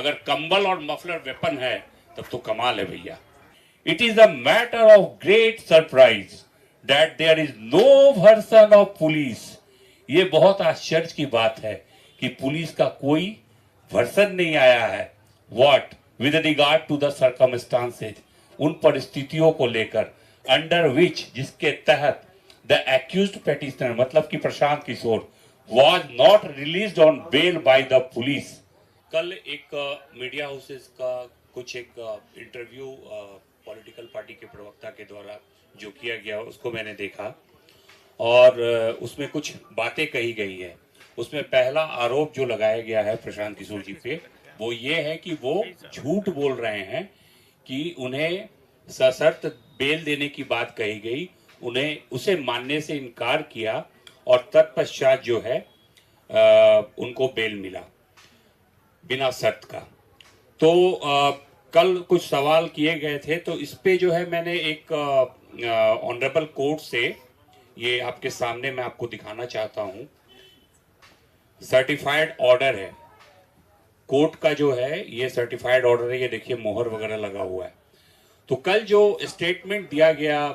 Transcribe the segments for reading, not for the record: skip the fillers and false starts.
अगर कंबल और मफलर वेपन है तब तो कमाल है भैया। It is a matter of great surprise that there is no version of police. ये बहुत आश्चर्य की बात है कि पुलिस का कोई वर्सन नहीं आया है। What with regard to the circumstances, उन परिस्थितियों को लेकर अंडर विच, जिसके तहत द एक्यूज्ड पेटिशनर मतलब कि Prashant Kishor was not released on bail by the police। कल एक मीडिया हाउसेस का कुछ एक इंटरव्यू पॉलिटिकल पार्टी के प्रवक्ता के द्वारा जो किया गया उसको मैंने देखा और उसमें कुछ बातें कही गई है। उसमें पहला आरोप जो लगाया गया है प्रशांत किशोर जी पे वो ये है कि वो झूठ बोल रहे हैं कि उन्हें सशर्त बेल देने की बात कही गई, उन्हें उसे मानने से इनकार किया और तत्पश्चात जो है उनको बेल मिला बिना शर्त का। तो कल कुछ सवाल किए गए थे तो इस पे जो है मैंने एक ऑनरेबल कोर्ट से ये आपके सामने मैं आपको दिखाना चाहता हूँ। सर्टिफाइड ऑर्डर है कोर्ट का जो है, ये सर्टिफाइड ऑर्डर है, ये देखिए मोहर वगैरह लगा हुआ है। तो कल जो स्टेटमेंट दिया गया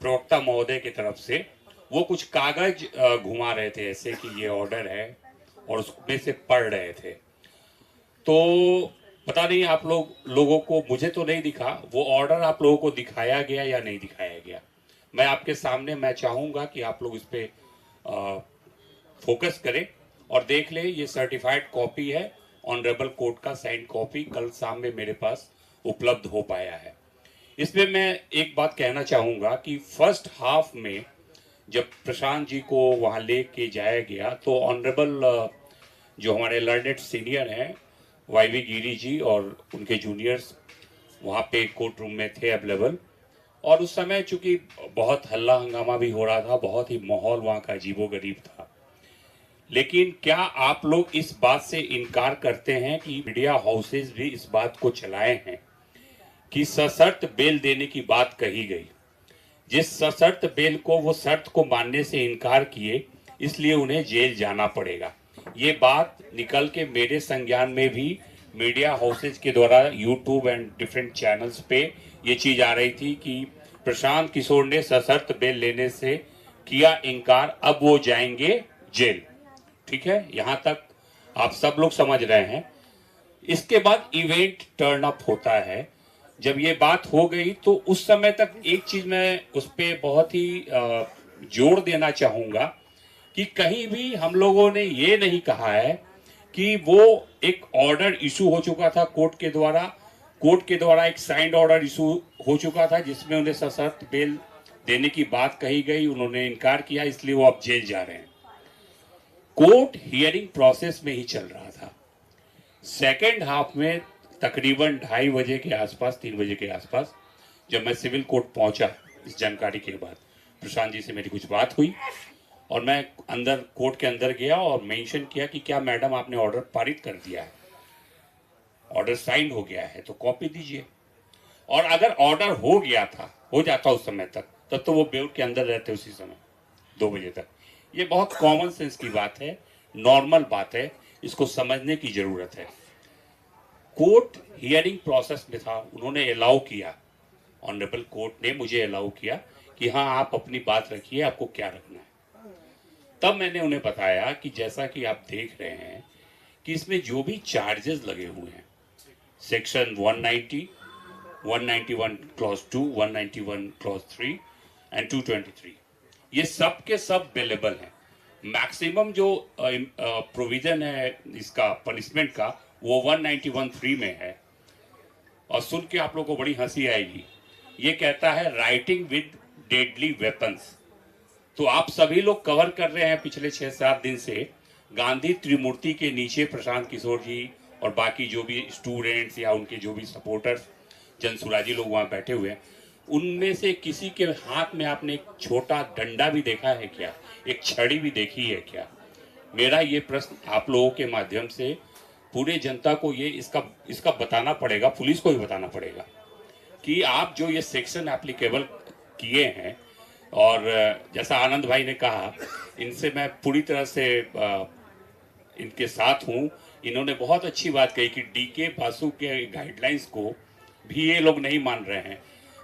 प्रवक्ता महोदय की तरफ से वो कुछ कागज घुमा रहे थे ऐसे कि ये ऑर्डर है और उसमें से पढ़ रहे थे। तो पता नहीं आप लोगों को, मुझे तो नहीं दिखा वो ऑर्डर, आप लोगों को दिखाया गया या नहीं दिखाया गया। मैं आपके सामने मैं चाहूँगा कि आप लोग इस पे फोकस करें और देख ले। ये सर्टिफाइड कॉपी है, ऑनरेबल कोर्ट का साइन कॉपी कल शाम में मेरे पास उपलब्ध हो पाया है। इसमें मैं एक बात कहना चाहूँगा कि फर्स्ट हाफ में जब प्रशांत जी को वहाँ ले के जाया गया तो ऑनरेबल जो हमारे लर्नेड सीनियर हैं वाईवी गिरी जी और उनके जूनियर्स वहाँ पे कोर्ट रूम में थे अवेलेबल। और उस समय चूंकि बहुत हल्ला हंगामा भी हो रहा था, बहुत ही माहौल वहाँ का अजीबोगरीब था। लेकिन क्या आप लोग इस बात से इनकार करते हैं कि मीडिया हाउसेज भी इस बात को चलाए हैं कि सशर्त बेल देने की बात कही गई, जिस सशर्त बेल को वो शर्त को मानने से इनकार किए इसलिए उन्हें जेल जाना पड़ेगा। ये बात निकल के मेरे संज्ञान में भी मीडिया हाउसेज के द्वारा यूट्यूब एंड डिफरेंट चैनल्स पे ये चीज आ रही थी कि प्रशांत किशोर ने सशर्त बेल लेने से किया इनकार, अब वो जाएंगे जेल। ठीक है, यहाँ तक आप सब लोग समझ रहे हैं। इसके बाद इवेंट टर्न अप होता है। जब ये बात हो गई तो उस समय तक एक चीज मैं उस पर बहुत ही जोर देना चाहूंगा कि कहीं भी हम लोगों ने ये नहीं कहा है कि वो एक ऑर्डर इशू हो चुका था कोर्ट के द्वारा एक साइंड ऑर्डर इशू हो चुका था जिसमें उन्हें सशर्त बेल देने की बात कही गई, उन्होंने इनकार किया, इसलिए वो अब जेल जा रहे हैं। कोर्ट हियरिंग प्रोसेस में ही चल रहा था। सेकेंड हाफ में तकरीबन 2:30 बजे के आसपास, 3 बजे के आसपास जब मैं सिविल कोर्ट पहुंचा, इस जानकारी के बाद प्रशांत जी से मेरी कुछ बात हुई और मैं अंदर कोर्ट के अंदर गया और मेंशन किया कि क्या मैडम आपने ऑर्डर पारित कर दिया है, ऑर्डर साइन हो गया है तो कॉपी दीजिए। और अगर ऑर्डर हो जाता उस समय तक, तब तो वो बेल के अंदर रहते उसी समय 2 बजे तक। ये बहुत कॉमन सेंस की बात है, नॉर्मल बात है, इसको समझने की जरूरत है। कोर्ट हियरिंग प्रोसेस में था, उन्होंने अलाउ किया, ऑनरेबल कोर्ट ने मुझे अलाउ किया कि हाँ आप अपनी बात रखिए, आपको क्या रखना है। तब मैंने उन्हें बताया कि जैसा कि आप देख रहे हैं कि इसमें जो भी चार्जेस लगे हुए हैं, सेक्शन 190, 191 क्लॉज 2, 191 क्लॉज 3 एंड 223, ये सब के सब अवेलेबल हैं। मैक्सिमम जो प्रोविजन है इसका पनिशमेंट का वो 191(3) में है। और सुन के आप लोगों को बड़ी हंसी आएगी, ये कहता है राइटिंग विद डेडली वेपन्स। तो आप सभी लोग कवर कर रहे हैं पिछले 6-7 दिन से गांधी त्रिमूर्ति के नीचे प्रशांत किशोर जी और बाकी जो भी स्टूडेंट्स या उनके जो भी सपोर्टर्स जनसुराजी लोग वहाँ बैठे हुए हैं, उनमें से किसी के हाथ में आपने एक छोटा डंडा भी देखा है क्या, एक छड़ी भी देखी है क्या? मेरा ये प्रश्न आप लोगों के माध्यम से पूरे जनता को ये इसका बताना पड़ेगा, पुलिस को भी बताना पड़ेगा कि आप जो ये सेक्शन एप्लीकेबल किए हैं, और जैसा आनंद भाई ने कहा, इनसे मैं पूरी तरह से इनके साथ हूँ इन्होंने बहुत अच्छी बात कही कि डीके बासु के गाइडलाइंस को भी ये लोग नहीं मान रहे हैं।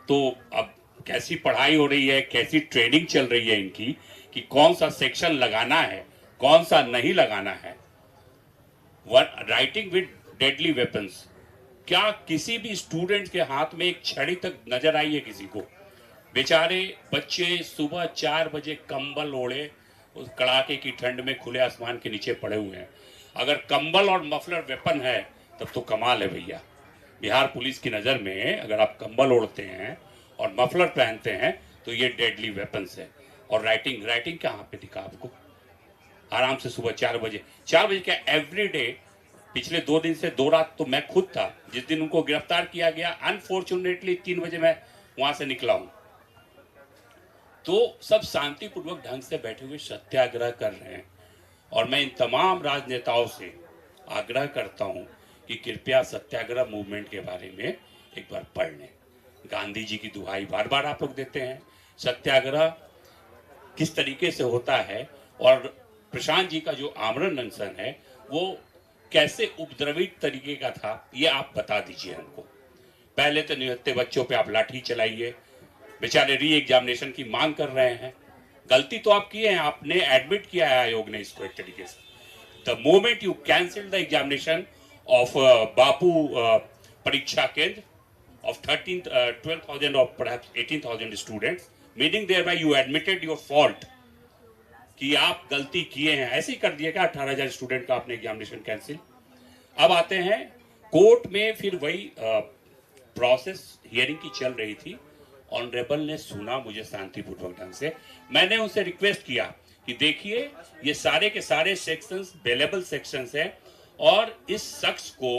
तो अब कैसी पढ़ाई हो रही है, कैसी ट्रेनिंग चल रही है इनकी कि कौन सा सेक्शन लगाना है, कौन सा नहीं लगाना है। राइटिंग विद डेडली वेपन्स, क्या किसी भी स्टूडेंट के हाथ में एक छड़ी तक नजर आई है किसी को? बेचारे बच्चे सुबह 4 बजे कंबल ओढ़े उस कड़ाके की ठंड में खुले आसमान के नीचे पड़े हुए हैं। अगर कंबल और मफलर वेपन है तब तो कमाल है भैया। बिहार पुलिस की नज़र में अगर आप कंबल ओढ़ते हैं और मफलर पहनते हैं तो ये डेडली वेपन्स है। और राइटिंग कहाँ पे दिखा आपको? आराम से सुबह 4 बजे क्या एवरीडे पिछले 2 दिन से 2 रात तो मैं खुद था जिस दिन उनको गिरफ्तार किया गया। अनफॉर्चुनेटली 3 बजे मैं वहां से निकला हूं। तो सब शांतिपूर्वक ढंग से बैठे हुए सत्याग्रह कर रहे हैं। और मैं इन तमाम राजनेताओं से आग्रह करता हूं कि कृपया सत्याग्रह मूवमेंट के बारे में एक बार पढ़ लें। गांधी जी की दुहाई बार बार आप लोग देते हैं। सत्याग्रह किस तरीके से होता है और प्रशांत जी का जो आमरण अनशन है वो कैसे उपद्रवित तरीके का था, ये आप बता दीजिए हमको। पहले तो निहत्थे बच्चों पे आप लाठी चलाइए, बेचारे री एग्जामिनेशन की मांग कर रहे हैं। गलती तो आप किए हैं, आपने एडमिट किया है आयोग ने इसको एक तरीके से। The moment you cancel the examination of Bapu परीक्षा केंद्र of 12,000 or perhaps 18,000 students, meaning thereby you admitted your fault कि आप गलती किए हैं। ऐसे ही कर दिया क्या 18,000 स्टूडेंट का आपने एग्जामिनेशन कैंसिल। अब आते हैं कोर्ट में, फिर वही प्रोसेस हियरिंग की चल रही थी। ऑनरेबल ने सुना मुझे शांतिपूर्वक ढंग से। मैंने उनसे रिक्वेस्ट किया कि देखिए ये सारे के सारे सेक्शंस बेलेबल सेक्शंस हैं और इस शख्स को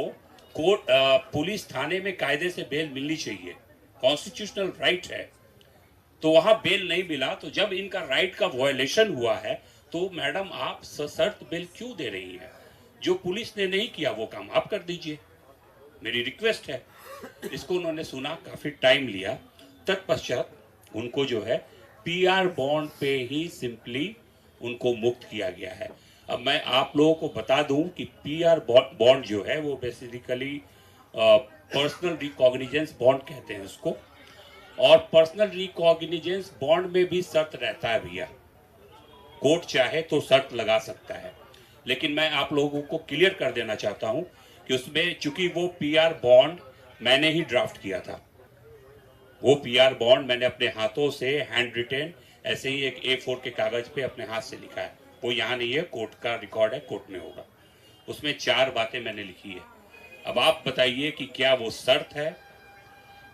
कोर्ट पुलिस थाने में कायदे से बेल मिलनी चाहिए, कॉन्स्टिट्यूशनल राइट है। तो वहां बेल नहीं मिला, तो जब इनका राइट का वायलेशन हुआ है तो मैडम आप सशर्त बेल क्यों दे रही हैं? जो पुलिस ने नहीं किया वो काम आप कर दीजिए, मेरी रिक्वेस्ट है। इसको उन्होंने सुना, काफी टाइम लिया। तत्पश्चात उनको जो है पीआर बॉन्ड पे ही सिंपली उनको मुक्त किया गया है। अब मैं आप लोगों को बता दूं कि पीआर बॉन्ड जो है वो बेसिकली पर्सनल रिकॉग्निजेंस बॉन्ड कहते हैं उसको। और पर्सनल रिकॉग्निजेंस बॉन्ड में भी शर्त रहता है भैया, कोर्ट चाहे तो शर्त लगा सकता है। लेकिन मैं आप लोगों को क्लियर कर देना चाहता हूं कि उसमें चूंकि वो पीआर बॉन्ड मैंने ही ड्राफ्ट किया था, वो पीआर बॉन्ड मैंने अपने हाथों से हैंड रिटेन ऐसे ही एक A4 के कागज पे अपने हाथ से लिखा है। वो यहाँ नहीं है, कोर्ट का रिकॉर्ड है, कोर्ट में होगा। उसमें 4 बातें मैंने लिखी है। अब आप बताइए कि क्या वो शर्त है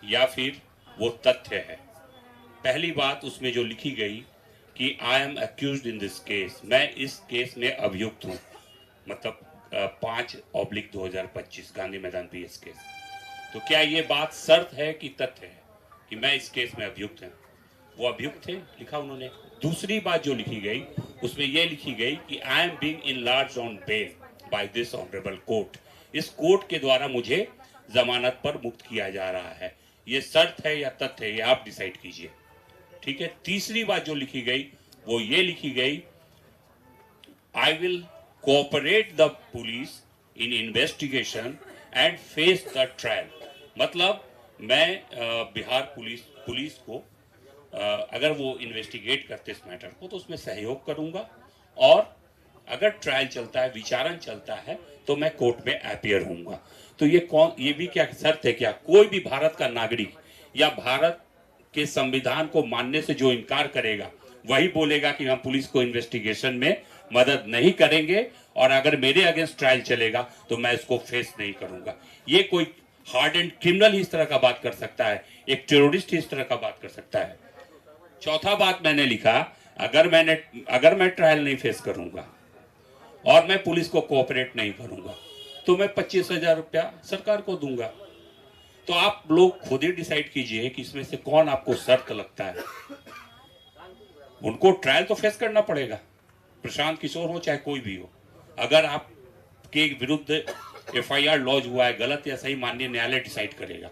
या फिर वो तथ्य है। पहली बात उसमें जो लिखी गई कि I M accused in this case, मैं इस केस में अभियुक्त हूँ, मतलब 5/2025 गांधी मैदान PS केस। तो क्या ये बात शर्त है कि तथ्य है कि मैं इस केस में अभियुक्त हूँ? वो अभियुक्त थे, लिखा उन्होंने। दूसरी बात जो लिखी गई उसमें यह लिखी गई कि I am being enlarged on bail by this honourable court, इस कोर्ट के द्वारा मुझे जमानत पर मुक्त किया जा रहा है। ये शर्त है या तथ्य है, ये आप डिसाइड कीजिए, ठीक है। तीसरी बात जो लिखी गई वो ये लिखी गई, I will cooperate the police in investigation and face the trial. मतलब मैं बिहार पुलिस को अगर वो इन्वेस्टिगेट करते इस मैटर को तो उसमें सहयोग करूंगा, और अगर ट्रायल चलता है, विचारण चलता है, तो मैं कोर्ट में अपीयर होऊंगा। तो ये भी क्या शर्त है? क्या कोई भी भारत का नागरिक या भारत के संविधान को मानने से जो इनकार करेगा वही बोलेगा कि हम पुलिस को इन्वेस्टिगेशन में मदद नहीं करेंगे, और अगर मेरे अगेंस्ट ट्रायल चलेगा तो मैं इसको फेस नहीं करूंगा। ये कोई हार्ड एंड क्रिमिनल ही इस तरह का बात कर सकता है, एक टेररिस्ट ही इस तरह का बात कर सकता है। चौथा बात मैंने लिखा, अगर मैं ट्रायल नहीं फेस करूंगा और मैं पुलिस को कोऑपरेट नहीं करूंगा तो मैं 25,000 रुपया सरकार को दूंगा। तो आप लोग खुद ही डिसाइड कीजिए कि इसमें से कौन आपको शर्त लगता है। उनको ट्रायल तो फेस करना पड़ेगा, प्रशांत किशोर हो चाहे कोई भी हो। अगर आपके विरुद्ध FIR लॉन्च हुआ है, गलत या सही माननीय न्यायालय डिसाइड करेगा,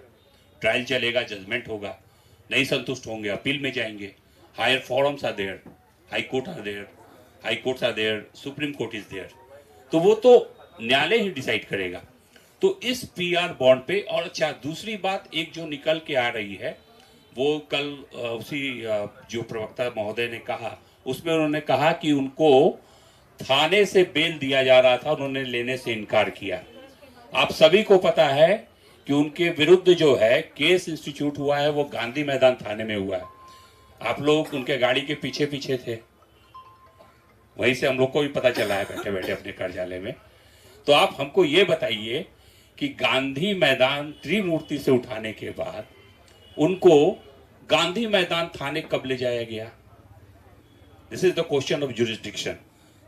ट्रायल चलेगा, जजमेंट होगा, नहीं संतुष्ट होंगे अपील में जाएंगे, higher forums are there, high courts are there, Supreme Court is there. तो वो तो न्यायालय ही डिसाइड करेगा। तो इस पीआर बॉन्ड पे, और अच्छा दूसरी बात एक जो निकल के आ रही है, वो कल उसी जो प्रवक्ता महोदय ने कहा, उसमें उन्होंने कहा कि उनको थाने से बेल दिया जा रहा था, उन्होंने लेने से इनकार किया। आप सभी को पता है कि उनके विरुद्ध जो है केस इंस्टीट्यूट हुआ है वो गांधी मैदान थाने में हुआ है। आप लोग उनके गाड़ी के पीछे पीछे थे, वहीं से हम लोग को भी पता चला है बैठे बैठे अपने कार्यालय में। तो आप हमको ये बताइए कि गांधी मैदान त्रिमूर्ति से उठाने के बाद उनको गांधी मैदान थाने कब ले जाया गया? This is the question of jurisdiction.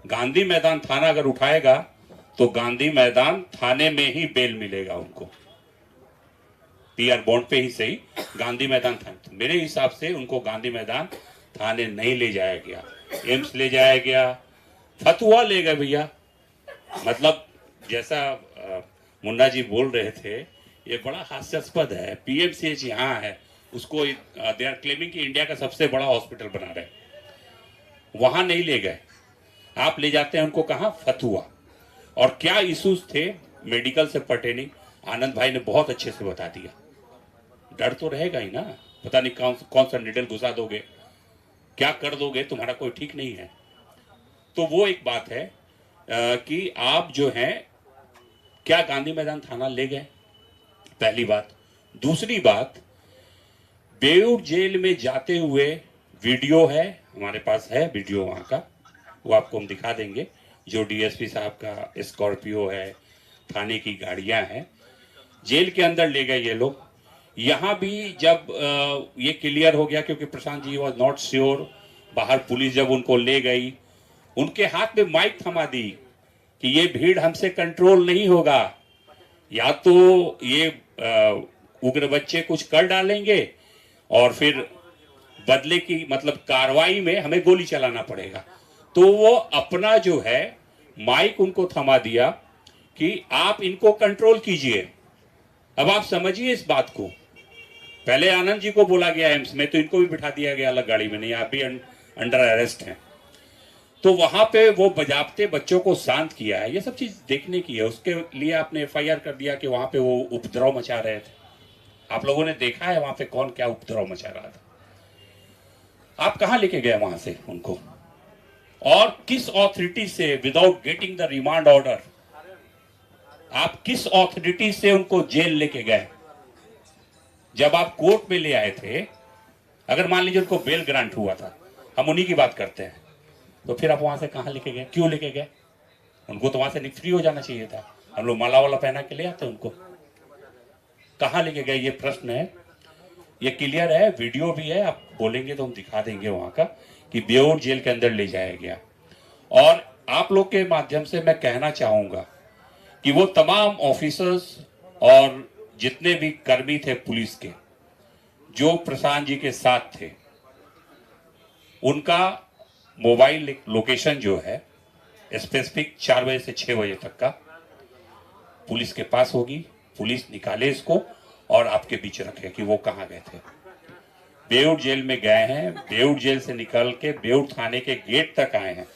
Gandhi मैदान थाना अगर उठाएगा तो गांधी मैदान थाने में ही बेल मिलेगा उनको, पीआर बॉन्ड पे ही सही, गांधी मैदान थाने। तो मेरे हिसाब से उनको गांधी मैदान थाने नहीं ले जाया गया, एम्स ले जाया गया, फतुआ ले गए भैया। मतलब जैसा मुन्ना जी बोल रहे थे, ये बड़ा हास्यास्पद है। पीएमसीएच यहाँ है, उसको दे आर क्लेमिंग कि इंडिया का सबसे बड़ा हॉस्पिटल बना रहे, वहां नहीं ले गए। आप ले जाते हैं उनको कहाँ? फतुआ। और क्या इश्यूज थे मेडिकल से पर्टेनिंग, आनंद भाई ने बहुत अच्छे से बता दिया। डर तो रहेगा ही ना, पता नहीं कौन सा निडल घुसा दोगे, क्या कर दोगे, तुम्हारा कोई ठीक नहीं है। तो वो एक बात है कि आप जो हैं क्या गांधी मैदान थाना ले गए, पहली बात। दूसरी बात, बेऊर जेल में जाते हुए वीडियो है, हमारे पास है वीडियो वहां का, वो आपको हम दिखा देंगे। जो डीएसपी साहब का स्कॉर्पियो है, थाने की गाड़ियां हैं, जेल के अंदर ले गए ये लोग। यहां भी जब ये क्लियर हो गया, क्योंकि Prashant ji was not sure, बाहर पुलिस जब उनको ले गई, उनके हाथ में माइक थमा दी कि ये भीड़ हमसे कंट्रोल नहीं होगा, या तो ये उग्र बच्चे कुछ कर डालेंगे और फिर बदले की मतलब कार्रवाई में हमें गोली चलाना पड़ेगा। तो वो अपना जो है माइक उनको थमा दिया कि आप इनको कंट्रोल कीजिए। अब आप समझिए इस बात को। पहले आनंद जी को बोला गया एम्स में, तो इनको भी बिठा दिया गया अलग गाड़ी में, नहीं आप भी अंडर अरेस्ट हैं। तो वहां पे वो बजाबते बच्चों को शांत किया है, ये सब चीज देखने की है। उसके लिए आपने एफआईआर कर दिया कि वहां पे वो उपद्रव मचा रहे थे। आप लोगों ने देखा है वहां पे कौन क्या उपद्रव मचा रहा था। आप कहां लेके गए वहां से उनको, और किस ऑथोरिटी से, without getting the remand order, आप किस ऑथोरिटी से उनको जेल लेके गए? जब आप कोर्ट में ले आए थे, अगर मान लीजिए उनको बेल ग्रांट हुआ था, हम उन्हीं की बात करते हैं, तो फिर आप वहां से कहां लेके गए, क्यों लेके गए? उनको तो वहां से फ्री हो जाना चाहिए था। हम लोग माला वाला पहना के ले आते उनको, कहां लेके गए ये प्रश्न है। ये क्लियर है, वीडियो भी है, आप बोलेंगे तो हम दिखा देंगे वहां का कि बेऊर जेल के अंदर ले जाया गया। और आप लोग के माध्यम से मैं कहना चाहूंगा कि वो तमाम ऑफिसर्स और जितने भी कर्मी थे पुलिस के जो प्रशांत जी के साथ थे, उनका मोबाइल लोकेशन जो है स्पेसिफिक 4 बजे से 6 बजे तक का पुलिस के पास होगी। पुलिस निकाले इसको और आपके बीच रखे कि वो कहां गए थे। बेऊर जेल में गए हैं, बेऊर जेल से निकल के बेऊर थाने के गेट तक आए हैं,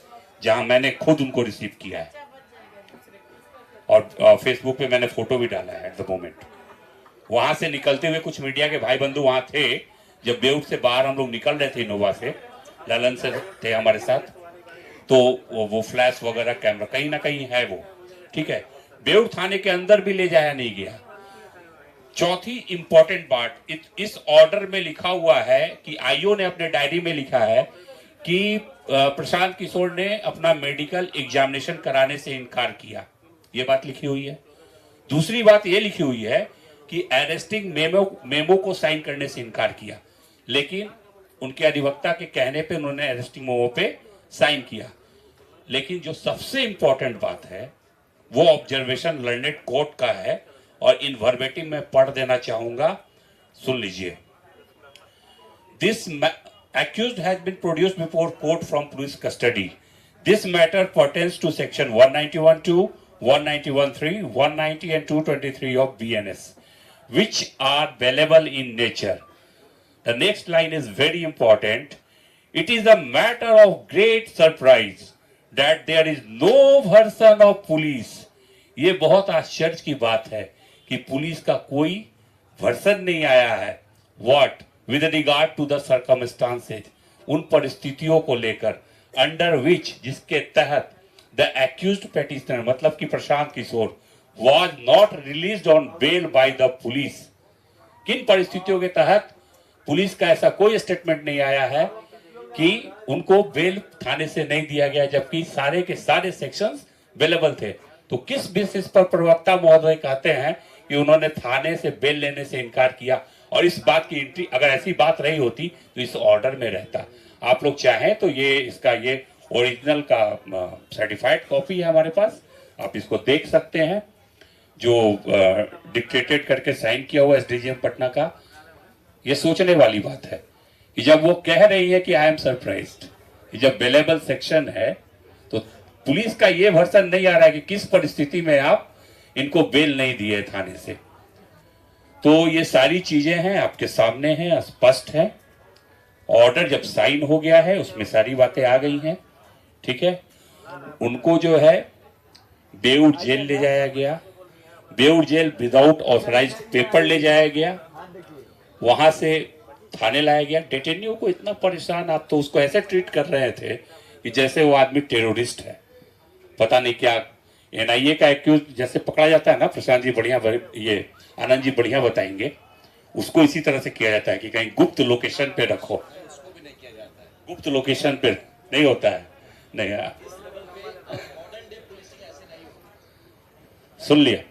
जहां मैंने खुद उनको रिसीव किया है, और फेसबुक पे मैंने फोटो भी डाला है एट द मोमेंट। वहां से निकलते हुए कुछ मीडिया के भाई बंधु वहां थे, जब बेऊर से बाहर हम लोग निकल रहे थे इनोवा से, ललन से थे हमारे साथ, तो वो फ्लैश वगैरह कैमरा कहीं ना कहीं है वो, ठीक है। बेऊर थाने के अंदर भी ले जाया नहीं गया। चौथी इंपॉर्टेंट बात, इस ऑर्डर में लिखा हुआ है कि आईओ ने अपने डायरी में लिखा है कि प्रशांत किशोर ने अपना मेडिकल एग्जामिनेशन कराने से इनकार किया, ये बात लिखी हुई है। दूसरी बात ये लिखी हुई है कि अरेस्टिंग मेमो को साइन करने से इनकार किया, लेकिन उनके अधिवक्ता के कहने पे उन्होंने अरेस्टिंग मेमो पे साइन किया। लेकिन जो सबसे इंपॉर्टेंट बात है वो ऑब्जर्वेशन लर्नेड कोर्ट का है, और इन वर्बेटिम में पढ़ देना चाहूंगा, सुन लीजिए। This accused has been produced before court from police custody. This matter pertains to section 191(2), 191(3), 190 and 223 of BNS, which are available in nature. The next line is very important. It is a matter of great surprise that there is no version of police ये बहुत आश्चर्य की बात है कि police का कोई version नहीं आया है what with regard to the circumstances, उन परिस्थितियों को लेकर अंडर विच, जिसके तहत द एक्यूज्ड पेटिशनर मतलब कि Prashant Kishor was not released on bail by the police। किन परिस्थितियों के तहत पुलिस का ऐसा कोई स्टेटमेंट नहीं आया है कि उनको बेल थाने से नहीं दिया गया, जबकि सारे के सारे सेक्शंस अवेलेबल थे। तो किस बेसिस पर प्रवक्ता महोदय कहते हैं कि उन्होंने थाने से बेल लेने से इनकार किया? और इस बात की एंट्री अगर ऐसी बात रही होती तो इस ऑर्डर में रहता। आप लोग चाहें तो ये इसका ये ओरिजिनल का सर्टिफाइड कॉपी है हमारे पास, आप इसको देख सकते हैं, जो डिक्टेटेड करके साइन किया हुआ एसडीजीएम पटना का। ये सोचने वाली बात है कि जब वो कह रही है कि आई एम सरप्राइज्ड, जब बेलेबल सेक्शन है तो पुलिस का ये वर्सन नहीं आ रहा है कि किस परिस्थिति में आप इनको बेल नहीं दिए थाने से। तो ये सारी चीजें हैं आपके सामने हैं, स्पष्ट है। ऑर्डर जब साइन हो गया है उसमें सारी बातें आ गई हैं, ठीक है। उनको जो है बेऊर जेल ले जाया गया, Beur jail without authorised paper ले जाया गया, वहां से थाने लाया गया। डिटेन्यू को इतना परेशान, आप तो उसको ऐसे ट्रीट कर रहे थे कि जैसे वो आदमी टेररिस्ट है, पता नहीं क्या। एनआईए का एक्यूज जैसे पकड़ा जाता है ना, प्रशांत जी बढ़िया, ये आनंद जी बढ़िया बताएंगे, उसको इसी तरह से किया जाता है कि कहीं गुप्त लोकेशन पे रखो। उसको भी नहीं किया जाता है, गुप्त लोकेशन पे नहीं होता है, नहीं। सुन लिया।